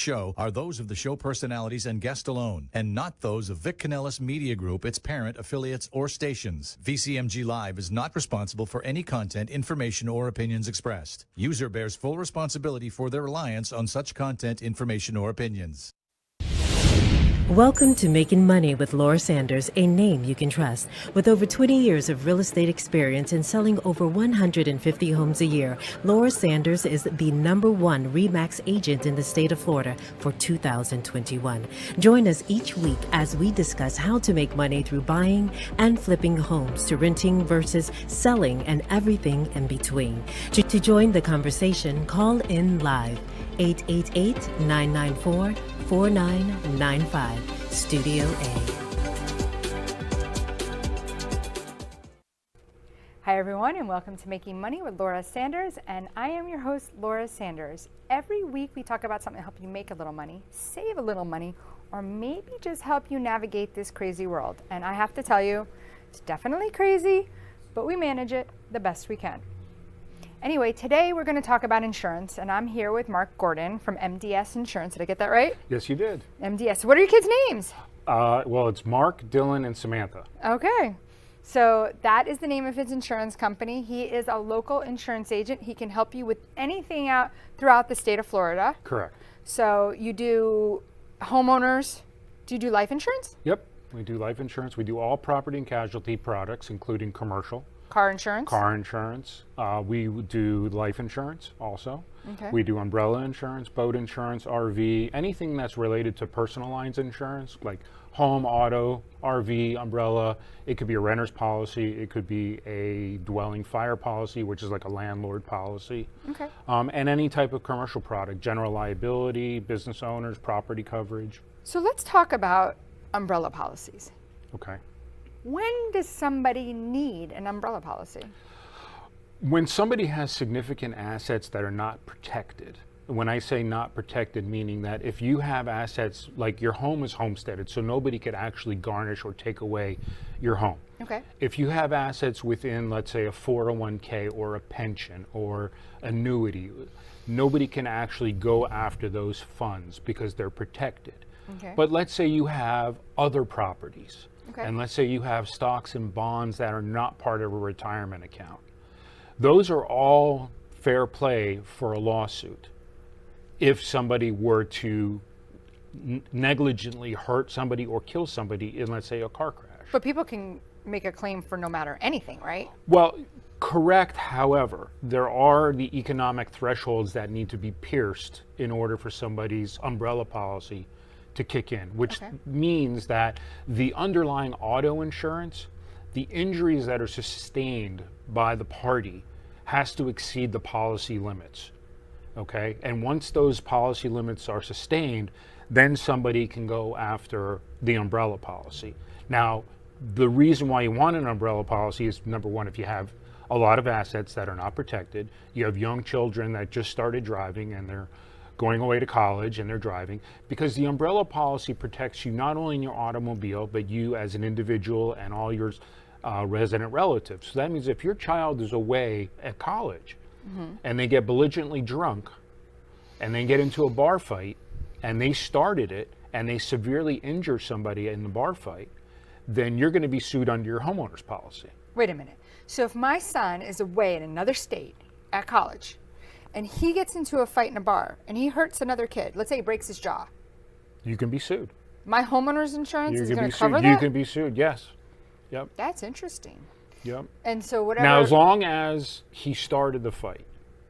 show are those of the show personalities and guest alone, and not those of Vic Canellis Media Group, its parent, affiliates, or stations. VCMG Live is not responsible for any content, information, or opinions expressed. User bears full responsibility for their reliance on such content, information, or opinions. Welcome to Making Money with Laura Sanders, a name you can trust. With over 20 years of real estate experience and selling over 150 homes a year, Laura Sanders is the #1 RE/MAX agent in the state of Florida for 2021. Join us each week as we discuss how to make money through buying and flipping homes, to renting versus selling, and everything in between. To join the conversation, call in live 888-994-4995, Studio A. Hi everyone, and welcome to Making Money with Laura Sanders, and I am your host, Laura Sanders. Every week we talk about something to help you make a little money, save a little money, or maybe just help you navigate this crazy world. And I have to tell you, it's definitely crazy, but we manage it the best we can. Anyway, today we're going to talk about insurance, and I'm here with Mark Gordon from MDS Insurance. Did I get that right? Yes, you did. MDS. What are your kids' names? Well, it's Mark, Dylan, and Samantha. Okay. So that is the name of his insurance company. He is a local insurance agent. He can help you with anything out throughout the state of Florida. Correct. So you do homeowners. Do you do life insurance? Yep, we do life insurance. We do all property and casualty products, including commercial. Car insurance? Car insurance. We do life insurance also. Okay. We do umbrella insurance, boat insurance, RV, anything that's related to personal lines insurance, like home, auto, RV, umbrella. It could be a renter's policy. It could be a dwelling fire policy, which is like a landlord policy. Okay. And any type of commercial product, general liability, business owners, property coverage. So let's talk about umbrella policies. Okay. When does somebody need an umbrella policy? When somebody has significant assets that are not protected. When I say not protected, meaning that if you have assets, like your home is homesteaded, so nobody could actually garnish or take away your home. Okay. If you have assets within, let's say, a 401k or a pension or annuity, nobody can actually go after those funds because they're protected. Okay. But let's say you have other properties. Okay. And let's say you have stocks and bonds that are not part of a retirement account. Those are all fair play for a lawsuit. If somebody were to negligently hurt somebody or kill somebody in, let's say, a car crash. But people can make a claim for no matter anything, right? Well, correct. However, there are the economic thresholds that need to be pierced in order for somebody's umbrella policy to kick in, which means that the underlying auto insurance, the injuries that are sustained by the party has to exceed the policy limits, okay? And once those policy limits are sustained, then somebody can go after the umbrella policy. Now, the reason why you want an umbrella policy is, number one, if you have a lot of assets that are not protected, you have young children that just started driving and they're going away to college and they're driving, because the umbrella policy protects you not only in your automobile, but you as an individual and all your resident relatives. So that means if your child is away at college and they get belligerently drunk and they get into a bar fight and they started it and they severely injure somebody in the bar fight, then you're going to be sued under your homeowner's policy. Wait a minute. So if my son is away in another state at college, and he gets into a fight in a bar, and he hurts another kid, let's say he breaks his jaw, You can be sued. my homeowner's insurance is going to cover sued. that? You can be sued, yes. Yep. That's interesting. Yep. And so whatever. Now, as long as he started the fight,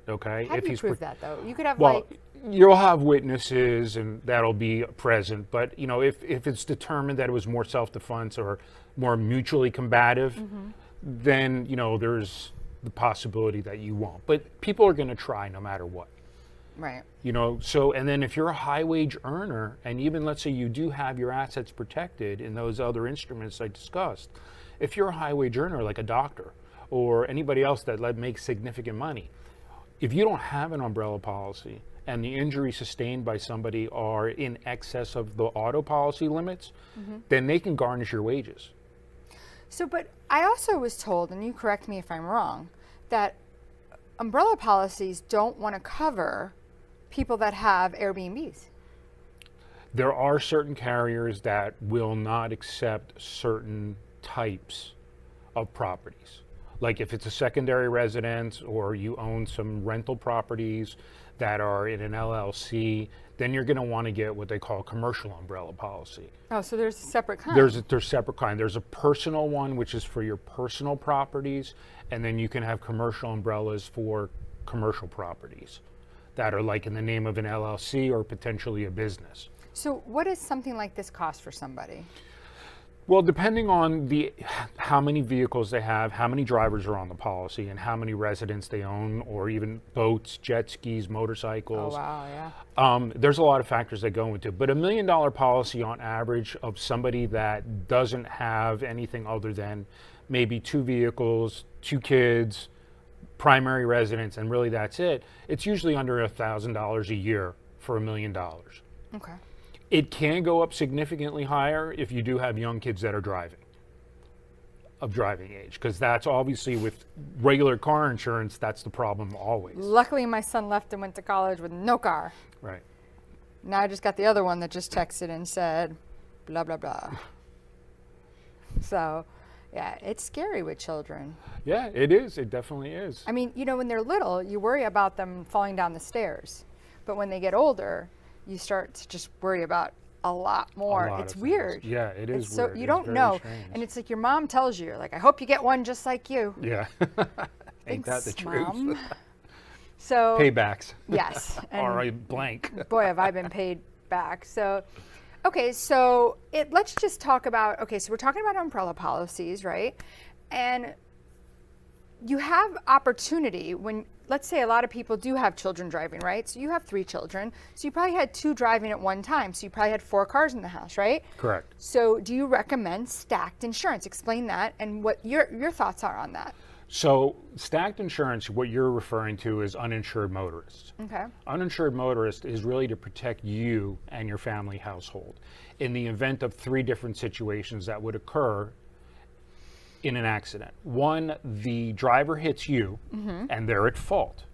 okay? How do you prove that, though? You could have, Well, you'll have witnesses, and that'll be present. But, you know, if it's determined that it was more self-defense or more mutually combative, then, you know, there's the possibility that you won't. But people are going to try no matter what. Right. You know, so, and then if you're a high wage earner, and even let's say you do have your assets protected in those other instruments I discussed, if you're a high wage earner like a doctor or anybody else that makes significant money, if you don't have an umbrella policy and the injuries sustained by somebody are in excess of the auto policy limits, then they can garnish your wages. So, but I also was told, and you correct me if I'm wrong, that umbrella policies don't want to cover people that have Airbnbs. There are certain carriers that will not accept certain types of properties. Like if it's a secondary residence or you own some rental properties that are in an LLC, then you're going to want to get what they call a commercial umbrella policy. Oh, so there's a separate kind. There's separate kind. There's a personal one, which is for your personal properties, and then you can have commercial umbrellas for commercial properties that are like in the name of an LLC or potentially a business. So what does something like this cost for somebody? Well, depending on how many vehicles they have, how many drivers are on the policy, and how many residents they own, or even boats, jet skis, motorcycles. Oh, wow, yeah. There's a lot of factors that go into it. But $1 million policy on average of somebody that doesn't have anything other than maybe 2 vehicles, 2 kids, primary residence, and really that's it. It's usually under $1,000 a year for $1 million. Okay. It can go up significantly higher if you do have young kids that are driving age, because that's obviously with regular car insurance, that's the problem always. Luckily, my son left and went to college with no car. Right. Now I just got the other one that just texted and said, blah, blah, blah. So, yeah, it's scary with children. Yeah, it is. It definitely is. I mean, when they're little, you worry about them falling down the stairs. But when they get older, you start to just worry about a lot more. It's weird. Yeah, it is so weird. you don't know. Strange. And it's like your mom tells you, like, I hope you get one just like you. Yeah. Ain't Thanks, that the Mom. truth? So Paybacks. yes. Or a blank. Boy, have I been paid back. So, okay, so let's just talk about, so we're talking about umbrella policies, right? And you have opportunity when, let's say a lot of people do have children driving, right? So you have 3 children. So you probably had 2 driving at one time. So you probably had 4 cars in the house, right? Correct. So do you recommend stacked insurance? Explain that and what your thoughts are on that. So stacked insurance, what you're referring to is uninsured motorists. Okay. Uninsured motorist is really to protect you and your family household in the event of 3 different situations that would occur in an accident. One, the driver hits you and they're at fault,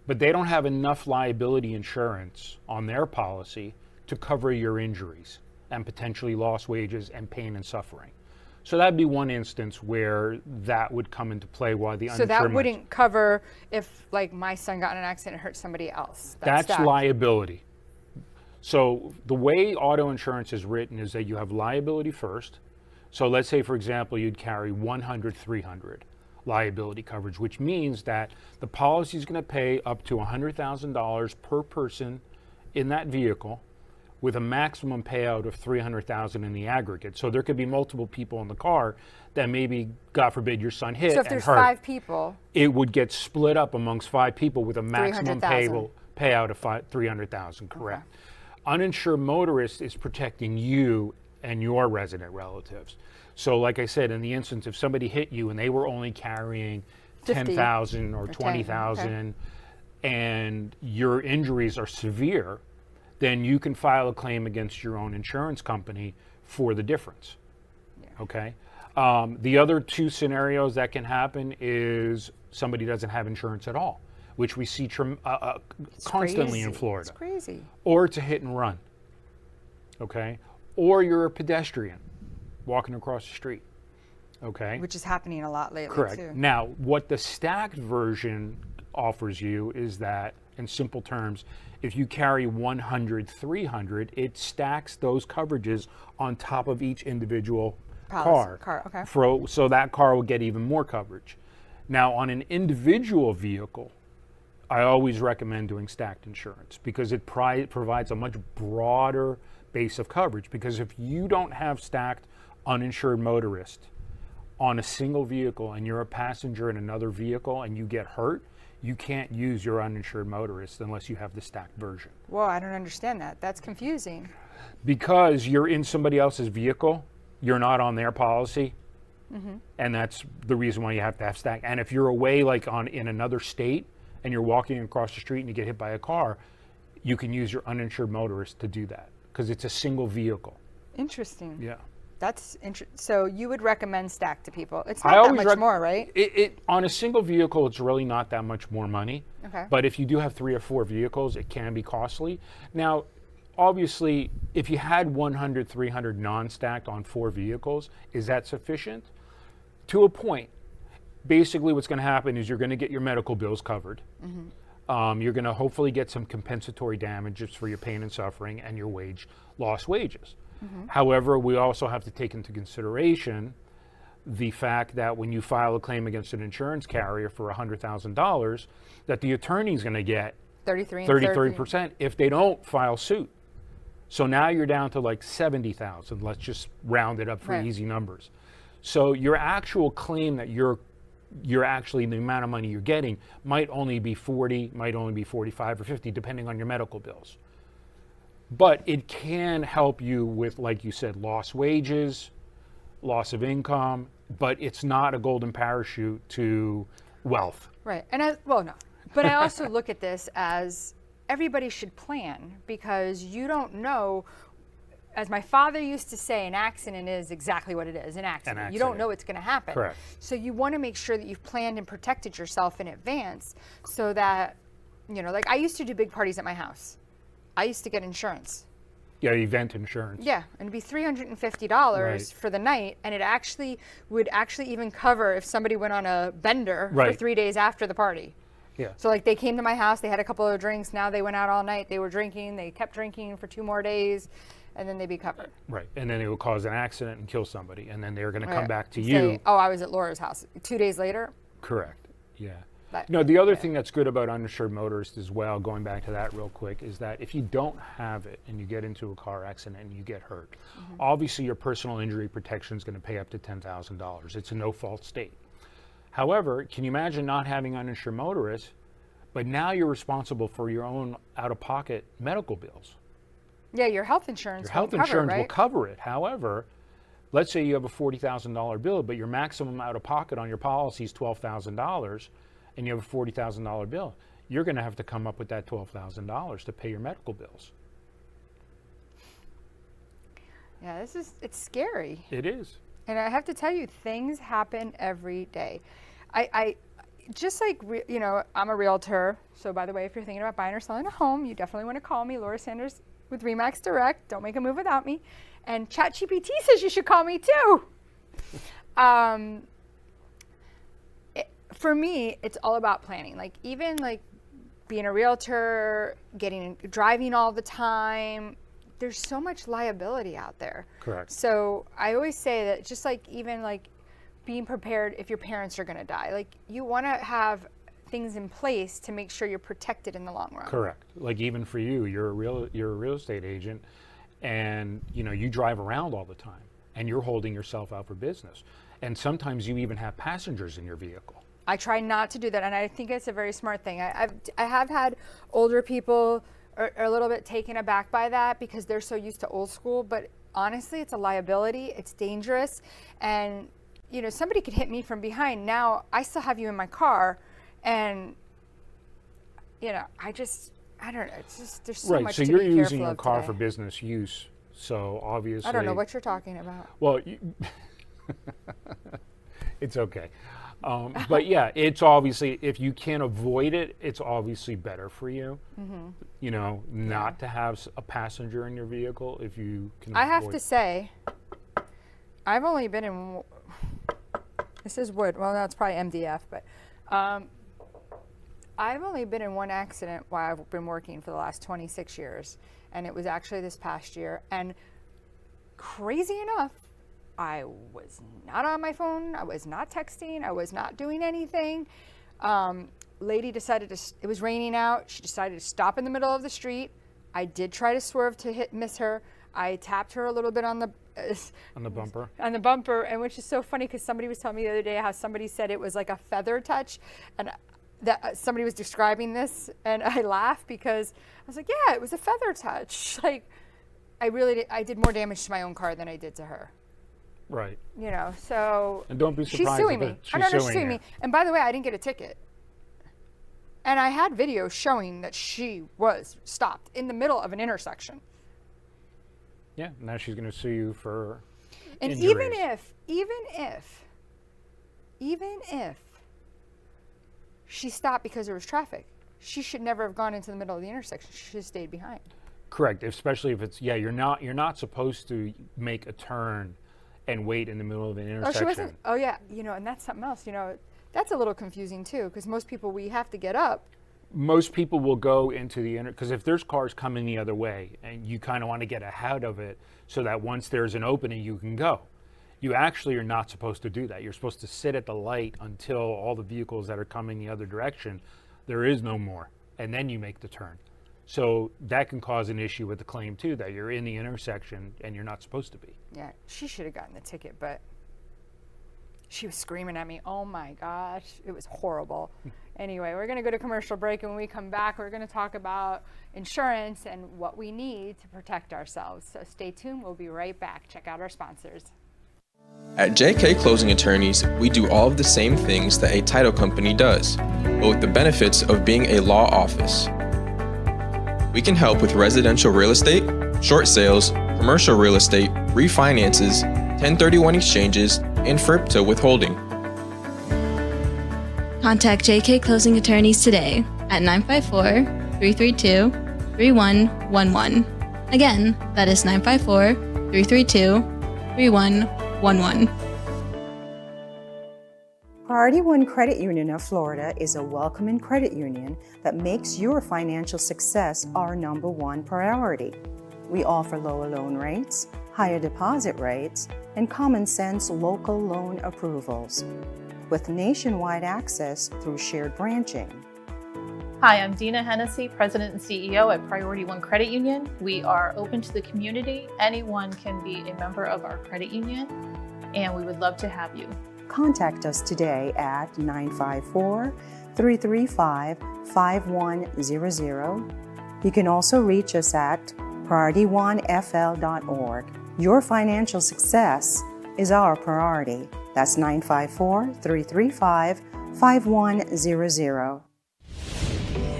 but they don't have enough liability insurance on their policy to cover your injuries and potentially lost wages and pain and suffering. So that'd be one instance where that would come into play while the uninsured. So that wouldn't cover if, like, my son got in an accident and hurt somebody else. That's stacked. liability. So the way auto insurance is written is that you have liability first. So let's say, for example, you'd carry 100/300 liability coverage, which means that the policy is going to pay up to $100,000 per person in that vehicle, with a maximum payout of $300,000 in the aggregate. So there could be multiple people in the car that maybe, God forbid, your son hit and hurt. So if there's 5 people, it would get split up amongst 5 people with a maximum payout of $300,000. Correct. Okay. Uninsured motorist is protecting you and your resident relatives. So like I said, in the instance if somebody hit you and they were only carrying 10,000 or 20,000 and your injuries are severe, then you can file a claim against your own insurance company for the difference. Yeah. Okay. The other 2 scenarios that can happen is somebody doesn't have insurance at all, which we see constantly in Florida. It's crazy. Or it's a hit and run. Okay. Or you're a pedestrian walking across the street. Okay. Which is happening a lot lately. Correct. Too. Now, what the stacked version offers you is that, in simple terms, if you carry 100/300, it stacks those coverages on top of each individual car. Okay. So that car will get even more coverage. Now, on an individual vehicle, I always recommend doing stacked insurance because it provides a much broader base of coverage. Because if you don't have stacked uninsured motorist on a single vehicle and you're a passenger in another vehicle and you get hurt, you can't use your uninsured motorist unless you have the stacked version. Well, I don't understand that. That's confusing. Because you're in somebody else's vehicle, you're not on their policy, and that's the reason why you have to have stacked. And if you're away, like in another state, and you're walking across the street and you get hit by a car, you can use your uninsured motorist to do that because it's a single vehicle. Interesting. Yeah. That's so you would recommend stacked to people. It's not that much more, right? It on a single vehicle, it's really not that much more money. Okay. But if you do have 3 or 4 vehicles, it can be costly. Now, obviously, if you had 100, 300 non-stacked on 4 vehicles, is that sufficient? To a point. Basically what's going to happen is you're going to get your medical bills covered. You're going to hopefully get some compensatory damages for your pain and suffering and your lost wages. However, we also have to take into consideration the fact that when you file a claim against an insurance carrier for $100,000, that the attorney's going to get 33% if they don't file suit. So now you're down to like 70,000. Let's just round it up for easy numbers. So your actual claim that you're actually, the amount of money you're getting might only be 40, might only be 45 or 50, depending on your medical bills. But it can help you with, like you said, lost wages, loss of income, but it's not a golden parachute to wealth. Right. And no. But I also look at this as everybody should plan, because you don't know, as my father used to say, an accident is exactly what it is, an accident. You don't know what's going to happen. Correct. So you want to make sure that you've planned and protected yourself in advance, so that, like I used to do big parties at my house. I used to get insurance. Yeah, event insurance. Yeah, and it'd be $350 for the night, and it would even cover if somebody went on a bender for 3 days after the party. Yeah. So like they came to my house, they had a couple of drinks, now they went out all night, they were drinking, they kept drinking for 2 more days, and then they'd be covered. Right, and then it would cause an accident and kill somebody, and then they're going to come back to Say, you. Oh, I was at Laura's house. 2 days later? Correct, yeah. But, the other thing that's good about uninsured motorists as well, going back to that real quick, is that if you don't have it and you get into a car accident and you get hurt, obviously your personal injury protection is going to pay up to $10,000. It's a no-fault state. However, can you imagine not having uninsured motorists, but now you're responsible for your own out-of-pocket medical bills? Yeah, your health insurance will cover it. However, let's say you have a $40,000 bill, but your maximum out-of-pocket on your policy is $12,000, and you have a $40,000 bill. You're going to have to come up with that $12,000 to pay your medical bills. Yeah, it's scary. It is. And I have to tell you, things happen every day. I just like, I'm a realtor. So by the way, if you're thinking about buying or selling a home, you definitely want to call me, Laura Sanders with RE/MAX Direct. Don't make a move without me. And ChatGPT says you should call me too. For me, it's all about planning. Like even like being a realtor, driving all the time, there's so much liability out there. Correct. So I always say that just like even like being prepared if your parents are going to die, like you want to have things in place to make sure you're protected in the long run. Correct. Like even for you, you're a real estate agent, and you drive around all the time, and you're holding yourself out for business, and sometimes you even have passengers in your vehicle. I try not to do that, and I think it's a very smart thing. I have had older people are a little bit taken aback by that because they're so used to old school, but honestly, it's a liability, it's dangerous, and somebody could hit me from behind. Now, I still have you in my car, and I don't know, it's just, there's so much to be careful of. Right, so you're using your car for business use, so obviously. I don't know what you're talking about. Well, it's okay. But yeah, it's obviously, if you can't avoid it, it's obviously better for you, not to have a passenger in your vehicle if you can I have to say, I've only been in, this is wood, well, no, it's probably MDF, but I've only been in one accident while I've been working for the last 26 years, and it was actually this past year, and crazy enough, I was not on my phone, I was not texting, I was not doing anything. Lady decided it was raining out, she decided to stop in the middle of the street. I did try to swerve to miss her. I tapped her a little bit on the bumper. On the bumper, and which is so funny because somebody was telling me the other day how somebody said it was like a feather touch, and that somebody was describing this, and I laughed because I was like, yeah, it was a feather touch. Like, I did more damage to my own car than I did to her. Right. So. And don't be surprised. She's suing me. She's suing me. And by the way, I didn't get a ticket. And I had video showing that she was stopped in the middle of an intersection. Yeah, now she's going to sue you for and injuries. even if she stopped because there was traffic, she should never have gone into the middle of the intersection. She should have stayed behind. Correct, especially if it's, you're not supposed to make a turn and wait in the middle of an intersection. Oh, she wasn't, oh yeah, and that's something else, that's a little confusing too, because most people, we have to get up. Most people will go into the because if there's cars coming the other way and you kind of want to get ahead of it so that once there's an opening, you can go. You actually are not supposed to do that. You're supposed to sit at the light until all the vehicles that are coming the other direction, there is no more, and then you make the turn. So that can cause an issue with the claim too, that you're in the intersection and you're not supposed to be. Yeah, she should have gotten the ticket, but she was screaming at me. Oh my gosh, it was horrible. Anyway, we're going to go to commercial break, and when we come back, we're going to talk about insurance and what we need to protect ourselves. So stay tuned. We'll be right back. Check out our sponsors. At JK Closing Attorneys, we do all of the same things that a title company does, but with the benefits of being a law office. We can help with residential real estate, short sales, commercial real estate, refinances, 1031 exchanges, and FRIPTA withholding. Contact JK Closing Attorneys today at 954-332-3111. Again, that is 954-332-3111. Priority One Credit Union of Florida is a welcoming credit union that makes your financial success our number one priority. We offer lower loan rates, higher deposit rates, and common sense local loan approvals, with nationwide access through shared branching. Hi, I'm Dina Hennessy, President and CEO at Priority One Credit Union. We are open to the community. Anyone can be a member of our credit union, and we would love to have you. Contact us today at 954-335-5100. You can also reach us at PriorityOneFL.org. Your financial success is our priority. That's 954-335-5100.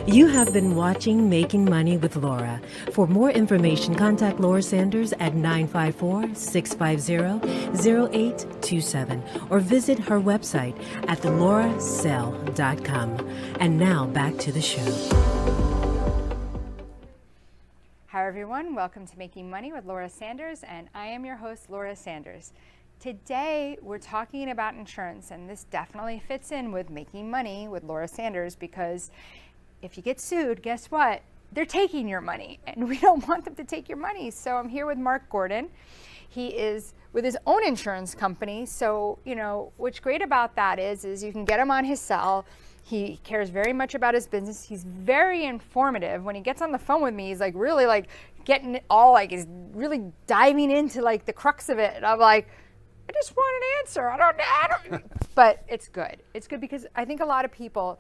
You have been watching Making Money with Laura. For more information, contact Laura Sanders at 954-650-0827 or visit her website at lauracell.com. And now back to the show. Hi everyone, welcome to Making Money with Laura Sanders, and I am your host, Laura Sanders. Today we're talking about insurance, and this definitely fits in with Making Money with Laura Sanders, because if you get sued, guess what? They're taking your money, and we don't want them to take your money. So I'm here with Mark Gordon. He is with his own insurance company. So, what's great about that is you can get him on his cell. He cares very much about his business. He's very informative. When he gets on the phone with me, he's really getting it all, he's really diving into the crux of it. And I'm like, I just want an answer. I don't. But it's good. It's good because I think a lot of people,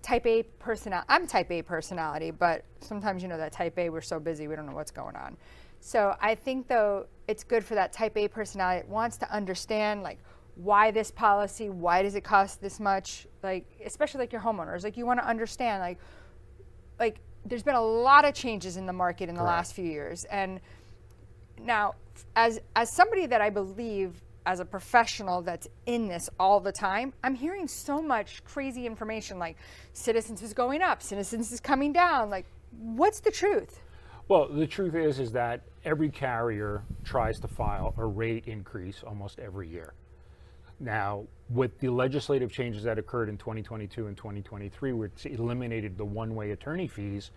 type A personality. I'm type A personality, but sometimes that type A, we're so busy we don't know what's going on. So I think though it's good for that type A personality that wants to understand why this policy, why does it cost this much, especially your homeowners, you want to understand there's been a lot of changes in the market in the last few years. And now as somebody that I believe as a professional that's in this all the time, I'm hearing so much crazy information Citizens is going up, Citizens is coming down. What's the truth? Well, the truth is that every carrier tries to file a rate increase almost every year. Now, with the legislative changes that occurred in 2022 and 2023, which eliminated the one-way attorney fees,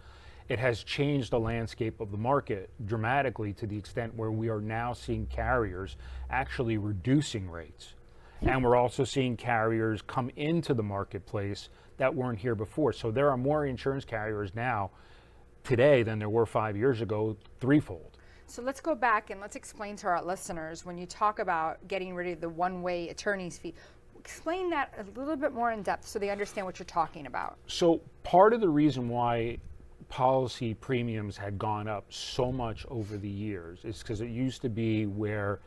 it has changed the landscape of the market dramatically to the extent where we are now seeing carriers actually reducing rates. And we're also seeing carriers come into the marketplace that weren't here before. So there are more insurance carriers now today than there were 5 years ago, threefold. So let's go back and let's explain to our listeners, when you talk about getting rid of the one-way attorney's fee, explain that a little bit more in depth so they understand what you're talking about. So part of the reason why policy premiums had gone up so much over the years is because it used to be where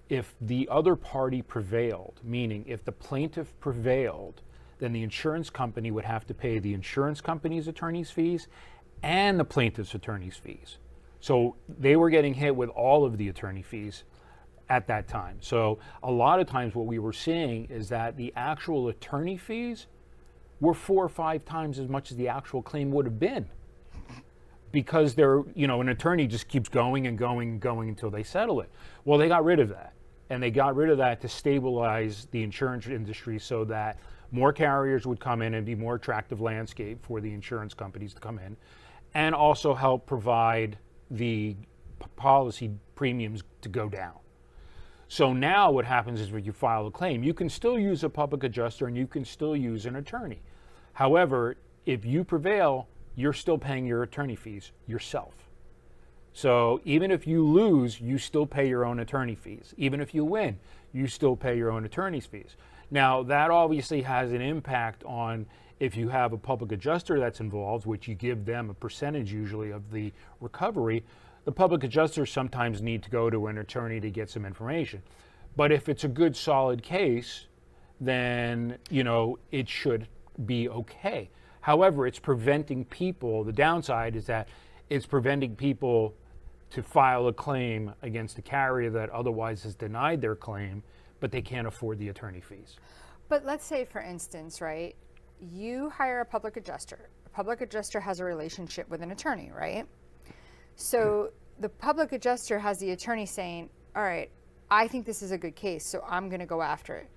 if the other party prevailed, meaning if the plaintiff prevailed, then the insurance company would have to pay the insurance company's attorney's fees and the plaintiff's attorney's fees. So they were getting hit with all of the attorney fees at that time. So a lot of times what we were seeing is that the actual attorney fees were 4 or 5 times as much as the actual claim would have been. because an attorney just keeps going and going and going until they settle it. Well, they got rid of that. And they got rid of that to stabilize the insurance industry so that more carriers would come in and be more attractive landscape for the insurance companies to come in, and also help provide the policy premiums to go down. So now what happens is when you file a claim, you can still use a public adjuster and you can still use an attorney. However, if you prevail, you're still paying your attorney fees yourself. So even if you lose, you still pay your own attorney fees. Even if you win, you still pay your own attorney's fees. Now, that obviously has an impact on if you have a public adjuster that's involved, which you give them a percentage usually of the recovery. The public adjusters sometimes need to go to an attorney to get some information. But if it's a good, solid case, then, it should be okay. However, it's preventing people, the downside is that it's preventing people to file a claim against a carrier that otherwise has denied their claim, but they can't afford the attorney fees. But let's say, for instance, right, you hire a public adjuster. A public adjuster has a relationship with an attorney, right? So the public adjuster has the attorney saying, all right, I think this is a good case, so I'm going to go after it.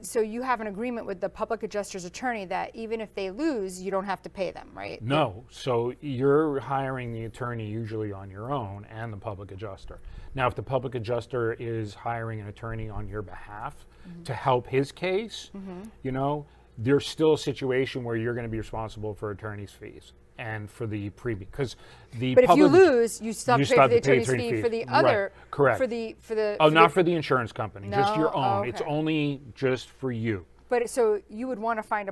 So you have an agreement with the public adjuster's attorney that even if they lose, you don't have to pay them, right? No. So you're hiring the attorney usually on your own and the public adjuster. Now, if the public adjuster is hiring an attorney on your behalf to help his case, there's still a situation where you're going to be responsible for attorney's fees and for the premium, because the. But if you lose, you still have to pay for the attorney's fee for the other. Right. Correct. For the. Not for the insurance company, just your own. Okay. It's only just for you. But so you would want to find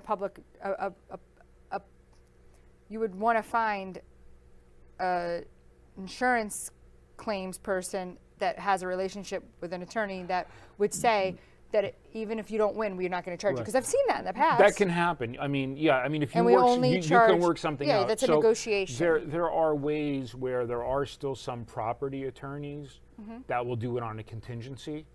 you would want to find a insurance claims person that has a relationship with an attorney that would say that even if you don't win, we're not going to charge you. Because I've seen that in the past. That can happen. I mean, if you you can work something out. Yeah, that's a negotiation. There are ways where there are still some property attorneys that will do it on a contingency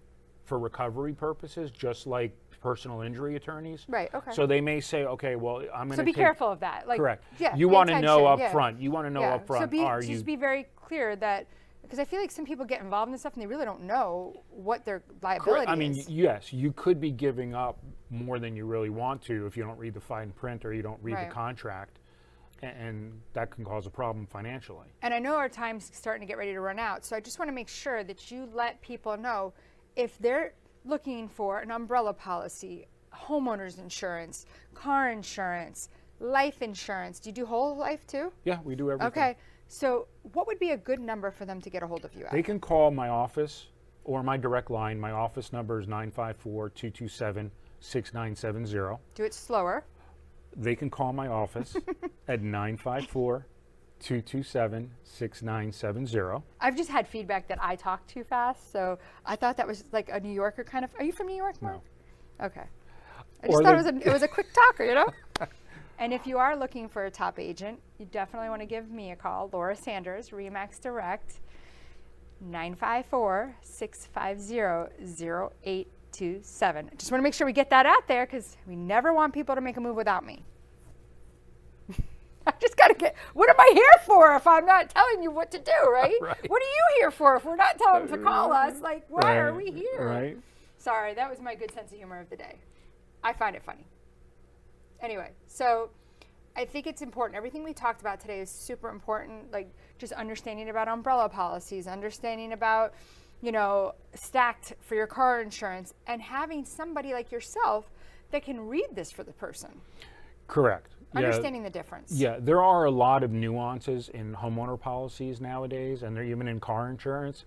for recovery purposes, just like personal injury attorneys. Right, okay. So they may say, okay, well, I'm going to So be careful of that. Correct. Yeah, you want to know up front. You want to know up front, so just be very clear that, because I feel like some people get involved in stuff and they really don't know what their liability is. I mean, yes, you could be giving up more than you really want to if you don't read the fine print or you don't read the contract, and that can cause a problem financially. And I know our time's starting to get ready to run out, so I just want to make sure that you let people know if they're looking for an umbrella policy, homeowners insurance, car insurance, life insurance. Do you do whole life too? Yeah, we do everything. Okay. So what would be a good number for them to get a hold of you at? They can call my office or my direct line. My office number is 954-227-6970. Do it slower. They can call my office at 954-227-6970. I've just had feedback that I talk too fast, so I thought that was like a New Yorker kind of. Are you from New York, Mark? No. Okay. I just thought it was a quick talker, And if you are looking for a top agent, you definitely want to give me a call, Laura Sanders, Remax Direct, 954-650-0827. I just want to make sure we get that out there because we never want people to make a move without me. I just got to what am I here for if I'm not telling you what to do, right? What are you here for if we're not telling them to call us? Like, why are we here? Right. Sorry, that was my good sense of humor of the day. I find it funny. Anyway, so I think it's important. Everything we talked about today is super important, like just understanding about umbrella policies, understanding about, stacked for your car insurance, and having somebody like yourself that can read this for the person. Correct. Understanding the difference. Yeah, there are a lot of nuances in homeowner policies nowadays, and they're even in car insurance,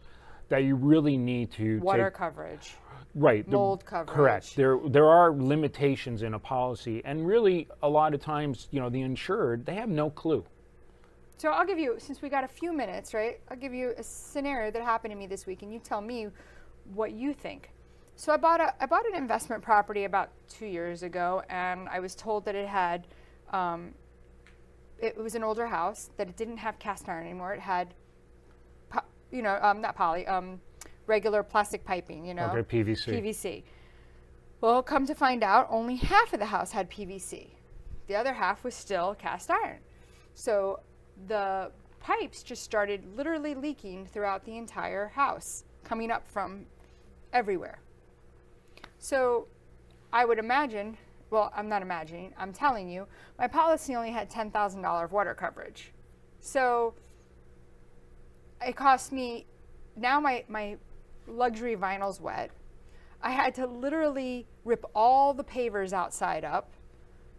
that you really need to Water coverage. Right. Mold coverage. Correct. There are limitations in a policy, and really a lot of times, the insured, they have no clue. So I'll give you, since we got a few minutes, right, I'll give you a scenario that happened to me this week, and you tell me what you think. So I bought an investment property about 2 years ago, and I was told that it had, it was an older house, that it didn't have cast iron anymore. It had, not poly, regular plastic piping, Okay, PVC. PVC. Well, come to find out, only half of the house had PVC. The other half was still cast iron. So the pipes just started literally leaking throughout the entire house, coming up from everywhere. So I would imagine, well, I'm not imagining, I'm telling you, my policy only had $10,000 of water coverage. So it cost me, now my luxury vinyl's wet. I had to literally rip all the pavers outside up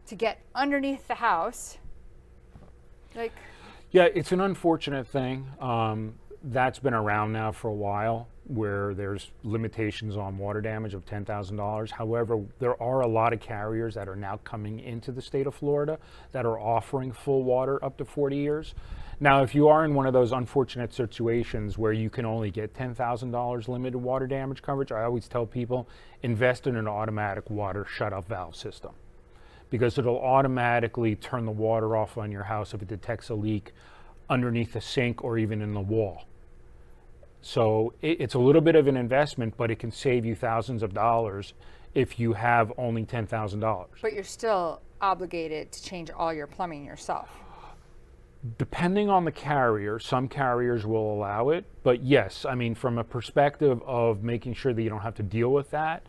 to get underneath the house. Like, yeah, it's an unfortunate thing. That's been around now for a while, where there's limitations on water damage of $10,000. However, there are a lot of carriers that are now coming into the state of Florida that are offering full water up to 40 years. Now, if you are in one of those unfortunate situations where you can only get $10,000 limited water damage coverage, I always tell people, invest in an automatic water shut-off valve system, because it'll automatically turn the water off on your house if it detects a leak underneath the sink or even in the wall. So it's a little bit of an investment, but it can save you thousands of dollars if you have only $10,000. but you're still obligated to change all your plumbing yourself. Depending on the carrier, some carriers will allow it, but yes, I mean, from a perspective of making sure that you don't have to deal with that,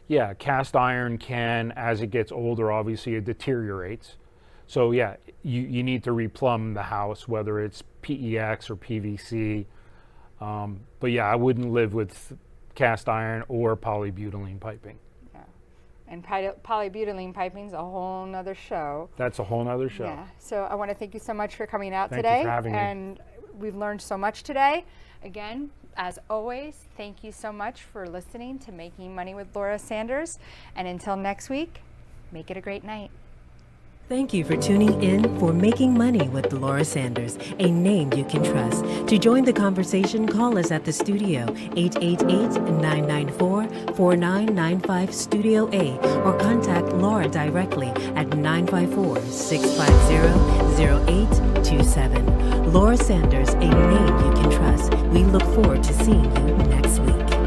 yeah, cast iron can, as it gets older, obviously it deteriorates. So yeah, you need to replumb the house, whether it's PEX or PVC. But yeah, I wouldn't live with cast iron or polybutylene piping. Yeah. And polybutylene piping is a whole nother show. That's a whole nother show. Yeah. So I want to thank you so much for coming out Thank today. you for having me. And we've learned so much today. Again, as always, thank you so much for listening to Making Money with Laura Sanders. And until next week, make it a great night. Thank you for tuning in for Making Money with Laura Sanders, a name you can trust. To join the conversation, call us at the studio, 888-994-4995 Studio A, or contact Laura directly at 954-650-0827. Laura Sanders, a name you can trust. We look forward to seeing you next week.